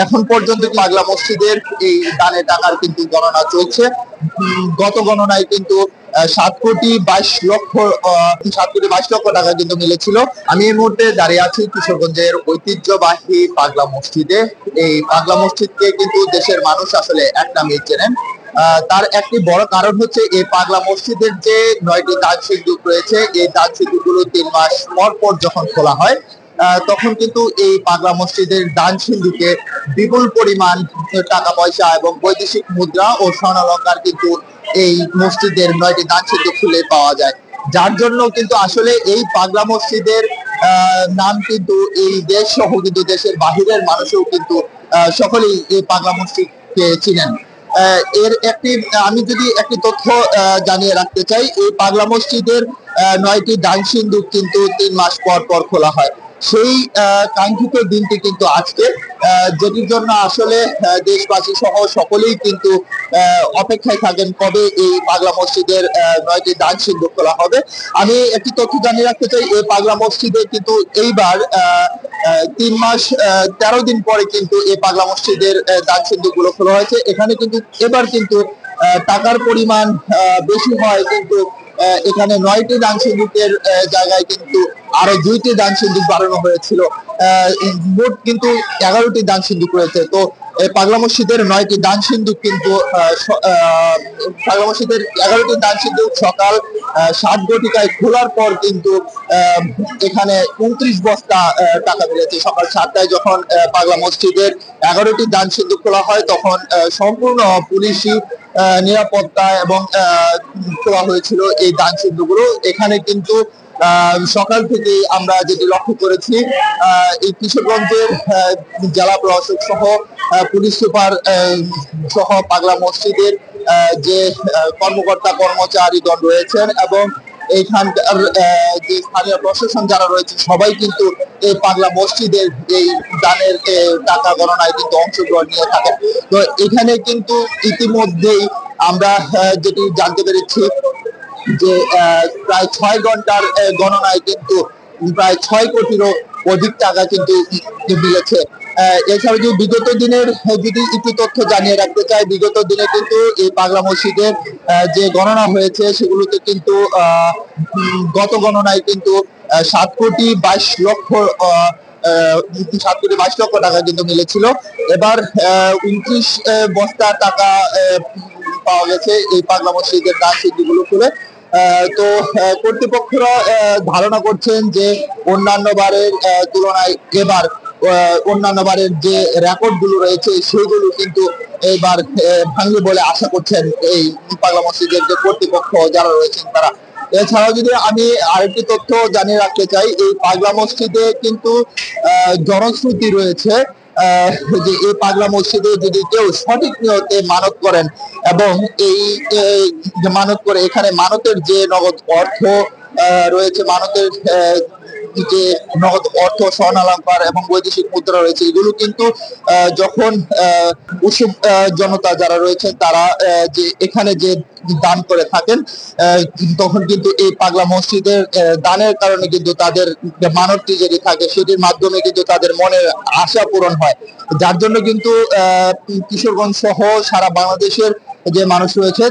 এখন পর্যন্ত পাগলা মসজিদের এই দানের টাকার কিন্তু গণনা চলছে। গত গণনায় কিন্তু 7,22,00,000 7,22,00,000 টাকা কিন্তু মিলেছিল। আমি এই মুহূর্তে দাঁড়িয়ে আছি কিশোরগঞ্জের ঐতিহ্যবাহী পাগলা মসজিদে। এই পাগলা মসজিদকে কিন্তু দেশের মানুষ আসলে এক নামেই চেনেন। তার একটি বড় কারণ হচ্ছে এই পাগলা মসজিদের যে 9টি দান সিন্দুক রয়েছে, এই দান সিন্দুক গুলো 3 মাস পর পর যখন খোলা হয়, তখন কিন্তু এই পাগলা মসজিদের দান সিন্ধুকে বিপুল পরিমাণ টাকা পয়সা এবং বৈদেশিক মুদ্রা ও স্বর্ণালঙ্কার কিন্তু এই মসজিদের 9টি দান সিন্ধুক খুলে পাওয়া যায়। যার জন্য কিন্তু আসলে এই পাগলা মসজিদের নাম কিন্তু এই দেশ সহ কিন্তু দেশের বাহিরের মানুষও কিন্তু সকলেই এই পাগলা মসজিদকে চিনেন। এর একটি আমি যদি একটি তথ্য জানিয়ে রাখতে চাই, এই পাগলা মসজিদের 9টি দান সিন্ধুক কিন্তু 3 মাস পর পর খোলা হয়। সেই কাঙ্ক্ষিত দিনটি কিন্তু আজকে, যেটির জন্য আসলে দেশবাসী সহ সকলেই কিন্তু অপেক্ষায় থাকেন কবে এই পাগলা মসজিদের 9টি দান সিন্ধুক খোলা হবে। আমি একটি তথ্য জানিয়ে রাখতে চাই, এই পাগলা মসজিদে কিন্তু এইবার 3 মাস 13 দিন পরে কিন্তু এই পাগলা মসজিদের দান সিন্ধুক গুলো খোলা হয়েছে। এখানে কিন্তু এবার কিন্তু টাকার পরিমাণ বেশি হয়, কিন্তু এখানে 9টি দান সিন্ধুকের জায়গায় কিন্তু আরো 2টি দান সিন্ধুক বাড়ানো হয়েছিল। মোট কিন্তু 11টি দান সিন্ধুক রয়েছে। তো পাগলা মসজিদের 9টি দান সিন্ধুক কিন্তু পাগলা মসজিদের 11টি দান সিন্ধুক সকাল 7 ঘটিকায় খোলার পর কিন্তু এখানে 29 বস্তা টাকা মিলেছে। সকাল 7টায় যখন পাগলা মসজিদের 11টি দান সিন্ধুক খোলা হয়, তখন সম্পূর্ণ পুলিশি নিরাপত্তা এবং খোলা হয়েছিল এই দান সিন্ধুকগুলো। এখানে কিন্তু সকাল থেকে আমরা যেটি লক্ষ্য করেছি, এই কিশোরগঞ্জের জেলা প্রশাসক সহ পুলিশ সুপার সহ পাগলা মসজিদের যে কর্মকর্তা কর্মচারীগণ রয়েছেন এবং এইখানকার যে স্থানীয় প্রশাসন যারা রয়েছে, সবাই কিন্তু এই পাগলা মসজিদের এই দানের টাকা গণনায় কিন্তু অংশগ্রহণ নিয়ে থাকেন। তো এখানে কিন্তু ইতিমধ্যেই আমরা যেটি জানতে পেরেছি যে প্রায় 6 ঘন্টার গণনায় কিন্তু প্রায় 6 কোটিরও অধিক টাকা কিন্তু মিলেছে। এছাড়া যদি বিগত দিনের যদি একটু তথ্য জানিয়ে রাখতে চাই, বিগত দিনে কিন্তু এই পাগলা মসজিদের যে গণনা হয়েছে সেগুলোতে কিন্তু গত গণনায় কিন্তু 7,22,00,000 7,22,00,000 টাকা কিন্তু মিলেছিল। এবার 29 বস্তা টাকা পাওয়া গেছে এই পাগলা মসজিদের দান সিন্ধুকগুলো খুলে। তো কর্তৃপক্ষরা ধারণা করছেন যে অন্যান্য বারের তুলনায় এবার অন্যান্য বারের যে রেকর্ড গুলো রয়েছে সেগুলো কিন্তু এবার ভাঙবে বলে আশা করছেন এই পাগলা মসজিদের যে কর্তৃপক্ষ যারা রয়েছেন তারা। এছাড়াও যদি আমি আরেকটি তথ্য জানিয়ে রাখতে চাই, এই পাগলা মসজিদে কিন্তু জনশ্রুতি রয়েছে যে এই পাগলা মসজিদে যদি কেউ সঠিক নিয়তে মানত করেন এবং এই মানত করে, এখানে মানতের যে নগদ অর্থ রয়েছে, মানতের যে নগদ অর্থ স্বর্ণালঙ্কার এবং বৈদেশিক মুদ্রা রয়েছে, এগুলো কিন্তু যখন উৎসুক জনতা যারা রয়েছেন তারা যে এখানে যে দান করে থাকেন, তখন কিন্তু এই পাগলা মসজিদের দানের কারণে কিন্তু তাদের মানবটি যেটি থাকে সেটির মাধ্যমে কিন্তু তাদের মনের আশা পূরণ হয়। যার জন্য কিন্তু কিশোরগঞ্জ সহ সারা বাংলাদেশের যে মানুষ রয়েছে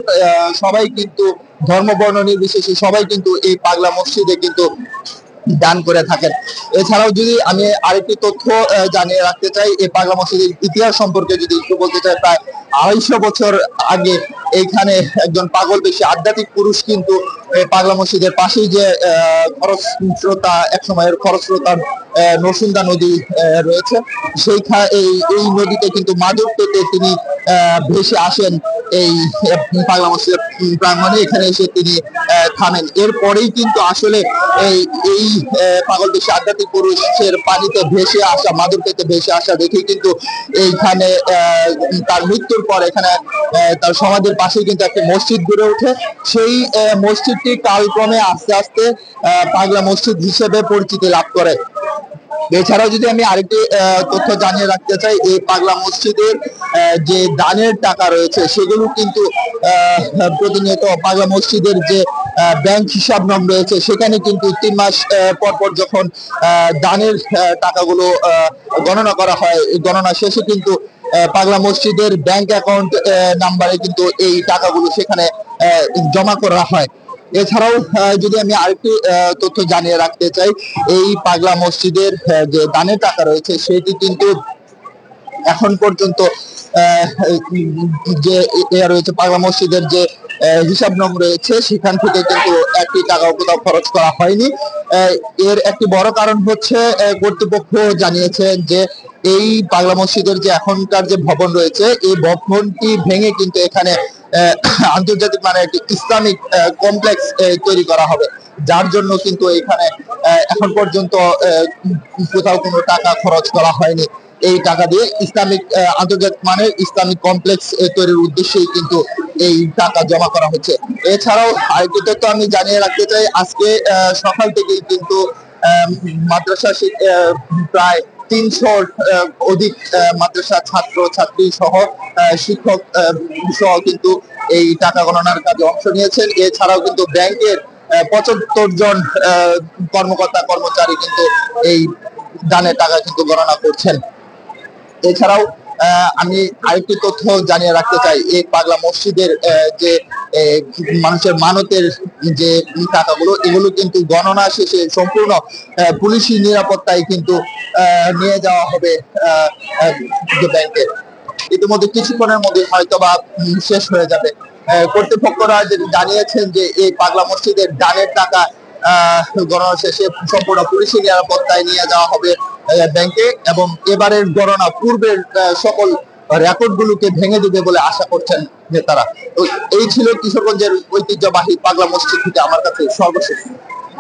সবাই কিন্তু ধর্ম বর্ণ নির্বিশেষে সবাই কিন্তু এই পাগলা মসজিদে কিন্তু দান করে থাকেন। এছাড়াও যদি আমি আরেকটি তথ্য জানিয়ে রাখতে চাই, এই পাগলা মসজিদের ইতিহাস সম্পর্কে যদি একটু বলতে চাই, প্রায় 250 বছর আগে এইখানে একজন পাগল বেশি আধ্যাত্মিক পুরুষ কিন্তু পাগলা মসজিদের পাশেই যে খরস্রোতা, এক সময়ের খরস্রোতা নরসুন্দা নদী রয়েছে, এই নদীতে কিন্তু মাদক পেতে তিনি ভেসে আসেন এই পাগলা মসজিদের প্রাঙ্গণে। এখানে এসে তিনি থামেন। এরপরেই কিন্তু আসলে এই পাগল বেশি আধ্যাত্মিক পুরুষের পানিতে ভেসে আসা, মাদক পেতে ভেসে আসা দেখে কিন্তু এইখানে তার মৃত্যুর পর এখানে তার সমাধির পাশে কিন্তু একটা মসজিদ গড়ে ওঠে। সেই মসজিদটি কালক্রমে আস্তে আস্তে পাগলা মসজিদ হিসেবে পরিচিতি লাভ করে। এছাড়াও যদি আমি আরেকটি তথ্য জানিয়ে রাখতে চাই, এই পাগলা মসজিদের যে দানের টাকা রয়েছে সেগুলো কিন্তু প্রতিনিয়ত পাগলা মসজিদের যে ব্যাংক হিসাব নাম রয়েছে সেখানে কিন্তু 3 মাস পর পর যখন দানের টাকাগুলো গণনা করা হয়, এই গণনা শেষে কিন্তু পাগলা মসজিদের ব্যাংক অ্যাকাউন্ট নাম্বারে কিন্তু এই টাকাগুলো সেখানে জমা করা হয়। এছাড়াও যদি আমি আরেকটি তথ্য জানিয়ে রাখতে চাই, এই পাগলা মসজিদের যে দানের টাকা রয়েছে সেটি কিন্তু এখন পর্যন্ত যে রয়েছে পাগলা মসজিদের যে হিসাব নং রয়েছে সেখান থেকে কিন্তু একটি টাকাও কোথাও খরচ করা হয়নি। এর একটি বড় কারণ হচ্ছে কর্তৃপক্ষ জানিয়েছেন যে এই পাগলা মসজিদের যে এখনকার যে ভবন রয়েছে এই ভবনটি ভেঙে কিন্তু এখানে আন্তর্জাতিক মানে একটি ইসলামিক কমপ্লেক্স তৈরি করা হবে, যার জন্য কিন্তু এখানে এখন পর্যন্ত কোথাও কোনো টাকা খরচ করা হয়নি। এই টাকা দিয়ে ইসলামিক আন্তর্জাতিক মানের ইসলামিক কমপ্লেক্স তৈরির উদ্দেশ্যেই কিন্তু এই টাকা জমা করা হচ্ছে। এছাড়াও আরেকটি তথ্য আমি জানিয়ে রাখতে চাই, আজকে সকাল থেকেই কিন্তু মাদ্রাসা প্রায় 300 অধিক মাদ্রাসা ছাত্র ছাত্রী সহ শিক্ষক সহ কিন্তু এই টাকা গণনার কাজে অংশ নিয়েছেন। এছাড়াও কিন্তু ব্যাংকের 75 জন কর্মকর্তা কর্মচারী কিন্তু এই দানের টাকা কিন্তু গণনা করছেন। এছাড়াও আমি আরেকটি তথ্য জানিয়ে রাখতে চাই, এই পাগলা মসজিদের যে মানুষের মানতের যে টাকাগুলো এগুলো কিন্তু গণনা শেষে সম্পূর্ণ পুলিশি নিরাপত্তায় কিন্তু নিয়ে যাওয়া হবে ব্যাংকে। ইতিমধ্যে কিছুক্ষণের মধ্যে হয়তো বা শেষ হয়ে যাবে। কর্তৃপক্ষরা জানিয়েছেন যে এই পাগলা মসজিদের দানের টাকা গণনা শেষে সম্পূর্ণ পুলিশি নিরাপত্তায় নিয়ে যাওয়া হবে ব্যাংকে, এবং এবারের গণনা পূর্বের সকল রেকর্ড গুলোকে ভেঙে দিবে বলে আশা করছেন নেতারা। তো এই ছিল কিশোরগঞ্জের ঐতিহ্যবাহী পাগলা মসজিদ থেকে আমার কাছে সর্বশেষ।